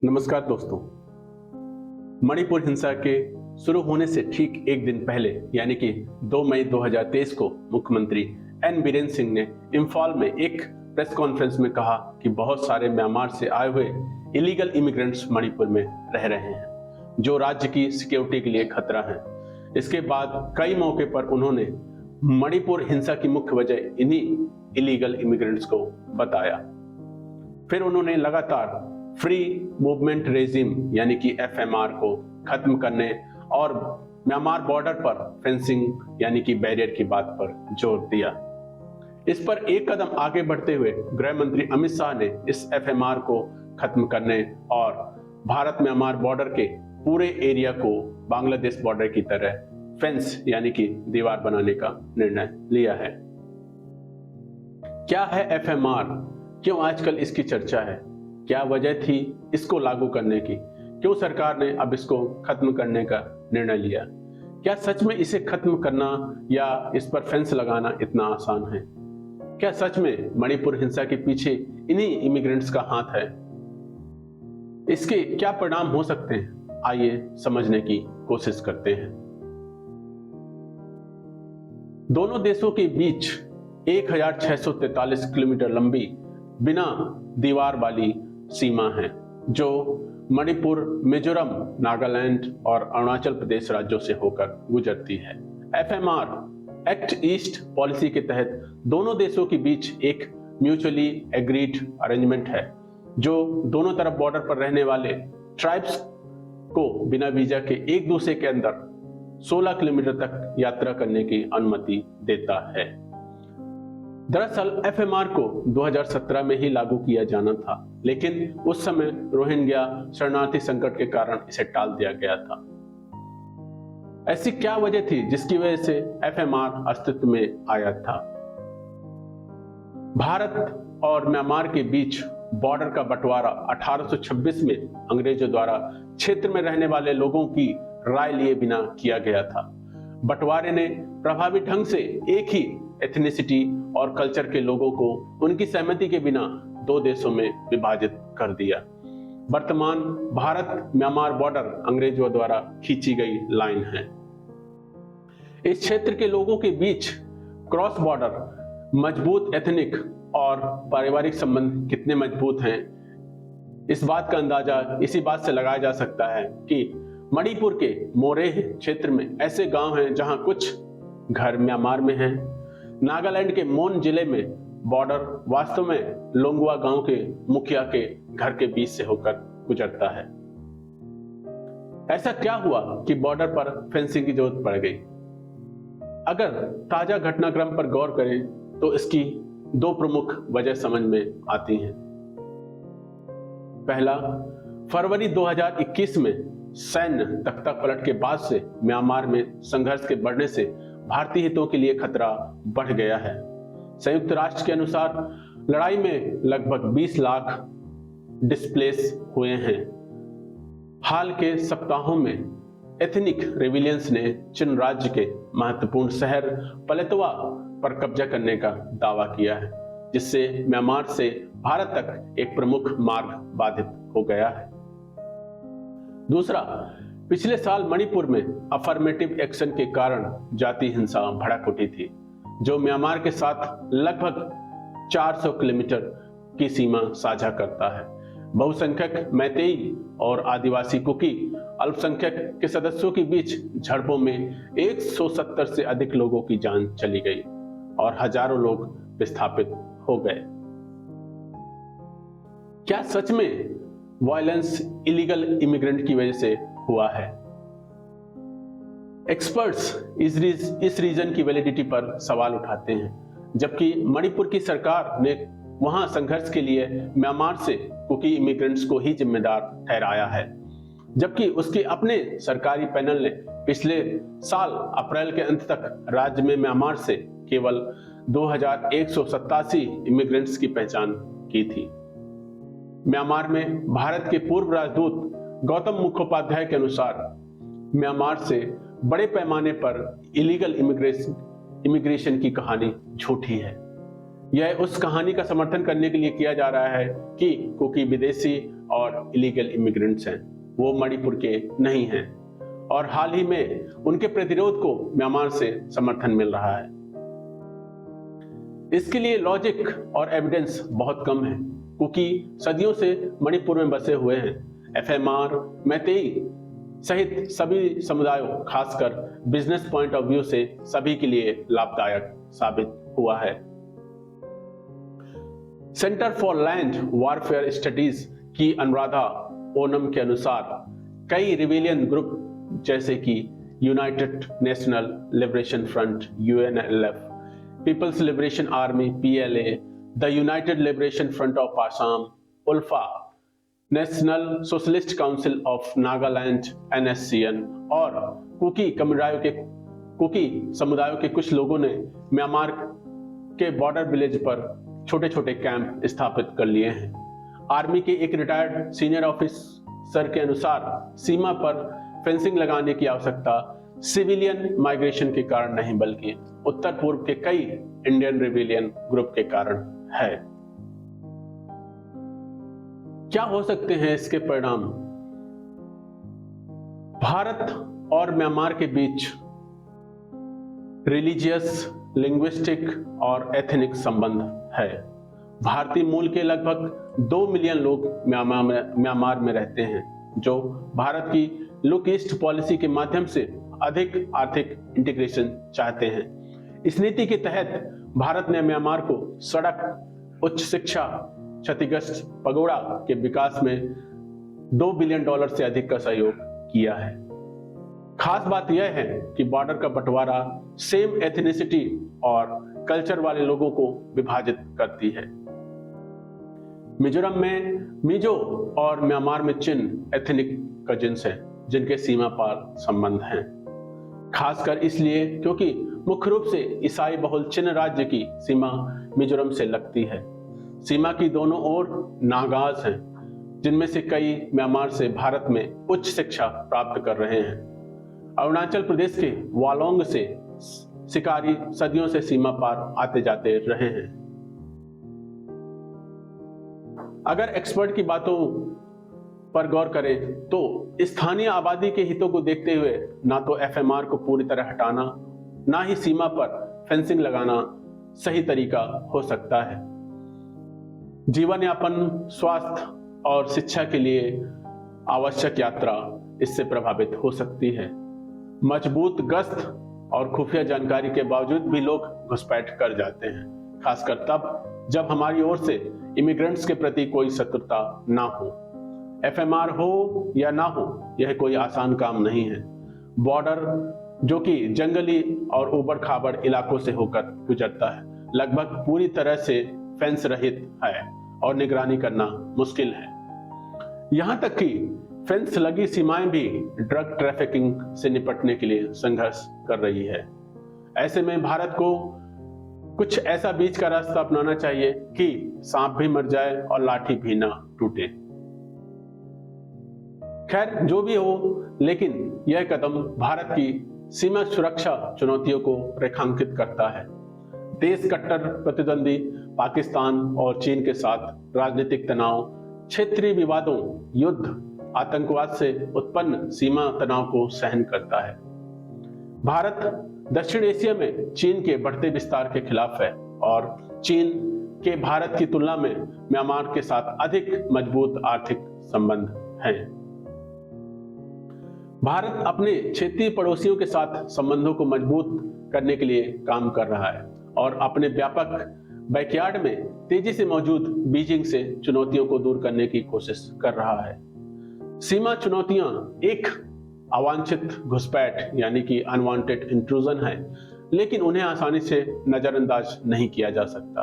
नमस्कार दोस्तों। मणिपुर हिंसा के शुरू होने से ठीक एक दिन पहले यानी कि 2 मई 2023 को मुख्यमंत्री एन बीरेन सिंह ने इम्फाल में एक प्रेस कॉन्फ्रेंस में कहा कि बहुत सारे म्यांमार से आए हुए इलीगल इमिग्रेंट्स मणिपुर में रह रहे हैं जो राज्य की सिक्योरिटी के लिए खतरा है। इसके बाद कई मौके पर उन्होंने मणिपुर हिंसा की मुख्य वजह इन्हीं इलीगल इमिग्रेंट्स को बताया। फिर उन्होंने लगातार फ्री मूवमेंट रेजिम यानी कि एफएमआर को खत्म करने और म्यांमार बॉर्डर पर फेंसिंग यानी कि बैरियर की बात पर जोर दिया। इस पर एक कदम आगे बढ़ते हुए गृह मंत्री अमित शाह ने इस एफएमआर को खत्म करने और भारत म्यांमार बॉर्डर के पूरे एरिया को बांग्लादेश बॉर्डर की तरह फेंस यानी कि दीवार बनाने का निर्णय लिया है। क्या है एफएमआर? क्यों आजकल इसकी चर्चा है? क्या वजह थी इसको लागू करने की? क्यों सरकार ने अब इसको खत्म करने का निर्णय लिया? क्या सच में इसे खत्म करना या इस पर फेंस लगाना इतना आसान है? क्या सच में मणिपुर हिंसा के पीछे इन्हीं इमिग्रेंट्स का हाथ है? इसके क्या परिणाम हो सकते हैं? आइए समझने की कोशिश करते हैं। दोनों देशों के बीच 1643 किलोमीटर लंबी बिना दीवार वाली सीमा है जो मणिपुर, मिजोरम, नागालैंड और अरुणाचल प्रदेश राज्यों से होकर गुजरती है। एफएमआर एक्ट ईस्ट पॉलिसी के तहत दोनों देशों के बीच एक म्यूचुअली एग्रीड अरेंजमेंट है जो दोनों तरफ बॉर्डर पर रहने वाले ट्राइब्स को बिना वीजा के एक दूसरे के अंदर 16 किलोमीटर तक यात्रा करने की अनुमति देता है। दरअसल एफएमआर को 2017 में ही लागू किया जाना था, लेकिन उस समय रोहिंग्या शरणार्थी संकट के कारण इसे टाल दिया गया था। ऐसी क्या वजह थी जिसकी वजह से एफएमआर अस्तित्व में आया था? भारत और म्यांमार के बीच बॉर्डर का बंटवारा 1826 में अंग्रेजों द्वारा क्षेत्र में रहने वाले लोगों की राय लिए बिना किया गया था। बंटवारे ने प्रभावी ढंग से एक ही एथनिसिटी और कल्चर के लोगों को उनकी सहमति के बिना दो देशों में विभाजित कर दिया। वर्तमान भारत म्यांमार बॉर्डर अंग्रेजों द्वारा खींची गई लाइन है। इस क्षेत्र के लोगों के बीच क्रॉस बॉर्डर मजबूत एथनिक और पारिवारिक संबंध कितने मजबूत हैं, इस बात का अंदाजा इसी बात से लगाया जा सकता है कि मणिपुर के मोरेह क्षेत्र में ऐसे गांव हैं जहां कुछ घर म्यांमार में हैं। नागालैंड के मोन जिले में बॉर्डर वास्तव में लोंगवा गांव के मुखिया के घर के बीच से होकर गुजरता है। ऐसा क्या हुआ कि बॉर्डर पर फेंसिंग की जरूरत पड़ गई? अगर ताजा घटनाक्रम पर गौर करें तो इसकी दो प्रमुख वजह समझ में आती हैं। पहला, फरवरी 2021 में सैन्य तख्ता पलट के बाद से म्यांमार में संघर्ष के बढ़ने से भारतीय हितों के लिए खतरा बढ़ गया है। संयुक्त राष्ट्र के अनुसार लड़ाई में लगभग 20 लाख डिस्प्लेस हुए हैं। हाल के सप्ताहों में एथनिक रेविलियंस ने चीन राज्य के महत्वपूर्ण शहर पलेतवा पर कब्जा करने का दावा किया है, जिससे म्यांमार से भारत तक एक प्रमुख मार्ग बाधित हो गया है। दूसरा, पिछले साल मणिपुर में अफर्मेटिव एक्शन के कारण जाति हिंसा भड़क उठी थी, जो म्यांमार के साथ लगभग 400 किलोमीटर की सीमा साझा करता है। बहुसंख्यक मैतेई और आदिवासी कुकी अल्पसंख्यक के सदस्यों के बीच झड़पों में 170 से अधिक लोगों की जान चली गई और हजारों लोग विस्थापित हो गए। क्या सच में वायलेंस इलीगल इमिग्रेंट की वजह से हुआ है? एक्सपर्ट्स इस रीजन की वैलिडिटी पर सवाल उठाते हैं, जबकि मणिपुर की सरकार ने वहां संघर्ष के लिए म्यांमार से कुकी इमिग्रेंट्स को ही जिम्मेदार ठहराया है, जबकि उसके अपने सरकारी पैनल ने पिछले साल अप्रैल के अंत तक राज्य में म्यांमार से केवल 2187 इमिग्रेंट्स की पहचान की थी। म्यांमार में भारत के पूर्व राजदूत गौतम मुखोपाध्याय के अनुसार म्यांमार से बड़े पैमाने पर इलीगल इमिग्रेशन की कहानी झूठी है। यह उस कहानी का समर्थन करने के लिए किया जा रहा है कि कुकी विदेशी और इलीगल इमिग्रेंट्स हैं वो मणिपुर के नहीं हैं और हाल ही में उनके प्रतिरोध को म्यांमार से समर्थन मिल रहा है। इसके लिए लॉजिक और एविडेंस बहुत कम है क्योंकि सदियों से मणिपुर में बसे हुए हैं। एफएमआर, मैतेई सहित सभी समुदायों, खासकर बिजनेस पॉइंट ऑफ व्यू से सभी के लिए लाभदायक साबित हुआ है। Centre for land warfare studies की अनुराधा ओनम के अनुसार कई रिबेलियन ग्रुप जैसे कि United National Liberation Front UNLF, People's Liberation Army PLA, the United Liberation Front of Assam ULFA, National Socialist Council of Nagaland NSCN और कुकी समुदायों के कुछ लोगों ने म्यांमार के बॉर्डर विलेज पर छोटे छोटे कैंप स्थापित कर लिए हैं। आर्मी के एक रिटायर्ड सीनियर ऑफिसर के अनुसार सीमा पर फेंसिंग लगाने की आवश्यकता सिविलियन माइग्रेशन के कारण नहीं बल्कि उत्तर पूर्व के कई इंडियन रिबेलियन ग्रुप के कारण है। क्या हो सकते हैं इसके परिणाम? भारत और म्यांमार के बीच रिलीजियस, लिंग्विस्टिक और एथनिक संबंध है। भारतीय मूल के लगभग 2 मिलियन लोग म्यांमार में रहते हैं जो भारत की लुक ईस्ट पॉलिसी के माध्यम से अधिक आर्थिक इंटीग्रेशन चाहते हैं। इस नीति के तहत भारत ने म्यांमार को सड़क, उच्च शिक्षा, क्षतिग्रस्त पगोड़ा के विकास में $2 बिलियन से अधिक का सहयोग किया है। खास बात यह है कि बॉर्डर का बंटवारा सेम एथनिसिटी और कल्चर वाले लोगों को विभाजित करती है। मिजोरम में मिजो और म्यांमार में चिन एथनिक कजिन्स हैं जिनके सीमा पार संबंध हैं, खासकर इसलिए क्योंकि मुख्य रूप से ईसाई बहुल चिन राज्य की सीमा मिजोरम से लगती है। सीमा की दोनों ओर नागाज हैं जिनमें से कई म्यांमार से भारत में उच्च शिक्षा प्राप्त कर रहे हैं। अरुणाचल प्रदेश के वालोंग से शिकारी सदियों से सीमा पार आते जाते रहे हैं। अगर एक्सपर्ट की बातों पर गौर करें तो स्थानीय आबादी के हितों को देखते हुए ना तो एफएमआर को पूरी तरह हटाना, ना ही सीमा पर फेंसिंग लगाना सही तरीका हो सकता है। जीवन यापन, स्वास्थ्य और शिक्षा के लिए आवश्यक यात्रा इससे प्रभावित हो सकती है। मजबूत गश्त और खुफिया जानकारी के बावजूद भी लोग घुसपैठ कर जाते हैं, खासकर तब जब हमारी ओर से इमिग्रेंट्स के प्रति कोई शत्रुता ना हो। एफएमआर हो या ना हो, यह कोई आसान काम नहीं है। बॉर्डर जो कि जंगली और ऊबड़ खाबड़ इलाकों से होकर गुजरता है, लगभग पूरी तरह से फेंस रहित है और निगरानी करना मुश्किल है। यहां तक कि फेंस लगी सीमाएं भी ड्रग ट्रैफिकिंग से निपटने के लिए संघर्ष कर रही है। ऐसे में भारत को कुछ ऐसा बीच का रास्ता अपनाना चाहिए कि सांप भी मर जाए और लाठी भी ना टूटे। खैर जो भी हो, लेकिन यह कदम भारत की सीमा सुरक्षा चुनौतियों को रेखांकित करता है। देश कट्टर प्रतिद्वंदी पाकिस्तान और चीन के साथ राजनीतिक तनाव, क्षेत्रीय विवादों, युद्ध, आतंकवाद से उत्पन्न सीमा तनाव को सहन करता है। भारत दक्षिण एशिया में चीन के बढ़ते विस्तार के खिलाफ है और चीन के भारत की तुलना में म्यांमार के साथ अधिक मजबूत आर्थिक संबंध हैं। भारत अपने क्षेत्रीय पड़ोसियों के साथ संबंधों को मजबूत करने के लिए काम कर रहा है और अपने व्यापक बैकयार्ड में तेजी से मौजूद बीजिंग से चुनौतियों को दूर करने की कोशिश कर रहा है। सीमा चुनौतियां एक अवांछित घुसपैठ यानी कि अनवांटेड इंट्रूजन है, लेकिन उन्हें आसानी से नजरअंदाज नहीं किया जा सकता।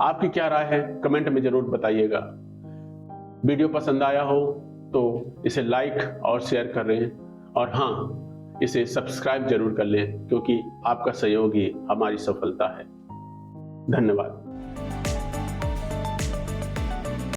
आपकी क्या राय है, कमेंट में जरूर बताइएगा। वीडियो पसंद आया हो तो इसे लाइक और शेयर करें और हाँ, इसे सब्सक्राइब जरूर कर लें क्योंकि आपका सहयोग ही हमारी सफलता है। धन्यवाद।